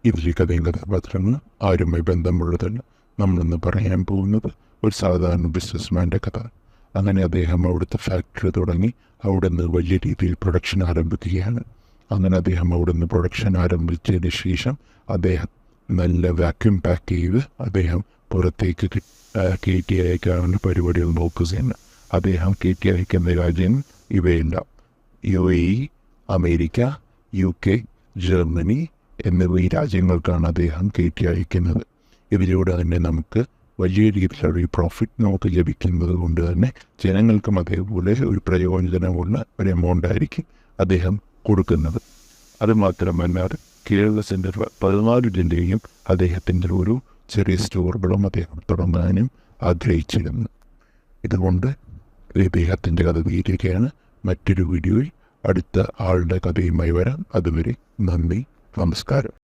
ഇതിലെ കഥയും കഥാപാത്രങ്ങൾ ആരുമായി ബന്ധമുള്ളതല്ല. നമ്മളിന്ന് പറയാൻ പോകുന്നത് ഒരു സാധാരണ ബിസിനസ്മാൻ്റെ കഥ. അങ്ങനെ അദ്ദേഹം അവിടുത്തെ ഫാക്ടറി തുടങ്ങി അവിടെ നിന്ന് വലിയ രീതിയിൽ പ്രൊഡക്ഷൻ ആരംഭിക്കുകയാണ്. അങ്ങനെ അദ്ദേഹം അവിടെ നിന്ന് പ്രൊഡക്ഷൻ ആരംഭിച്ചതിന് ശേഷം അദ്ദേഹം നല്ല വാക്യൂം പാക്ക് ചെയ്ത് അദ്ദേഹം പുറത്തേക്ക് കയറ്റി അയക്കാനുള്ള പരിപാടികൾ നോക്കുകയാണ്. അദ്ദേഹം കയറ്റി അയക്കുന്ന രാജ്യം ഇവയെല്ലാം UAE, അമേരിക്ക, UK, ജർമ്മനി എന്നിവ ഈ രാജ്യങ്ങൾക്കാണ് അദ്ദേഹം കയറ്റി അയക്കുന്നത്. ഇതിലൂടെ തന്നെ നമുക്ക് വലിയ രീതിയിലുള്ള ഒരു പ്രോഫിറ്റ് നമുക്ക് ലഭിക്കുന്നത് കൊണ്ട് തന്നെ ജനങ്ങൾക്കും അതേപോലെ ഒരു പ്രയോജനമുള്ള ഒരു എമൗണ്ട് ആയിരിക്കും അദ്ദേഹം കൊടുക്കുന്നത്. അതുമാത്രമല്ലാതെ കേരളത്തിൻ്റെ 14 ജില്ലയും അദ്ദേഹത്തിൻ്റെ ഒരു ചെറിയ സ്റ്റോറുകളും അദ്ദേഹം തുടങ്ങാനും ആഗ്രഹിച്ചിരുന്നു. ഇതുകൊണ്ട് ഇദ്ദേഹത്തിൻ്റെ കഥ തീരുകയാണ്. മറ്റൊരു വീഡിയോയിൽ അടുത്ത ആളുടെ കഥയുമായി വരാം. അതുവരെ നന്ദി, നമസ്കാരം.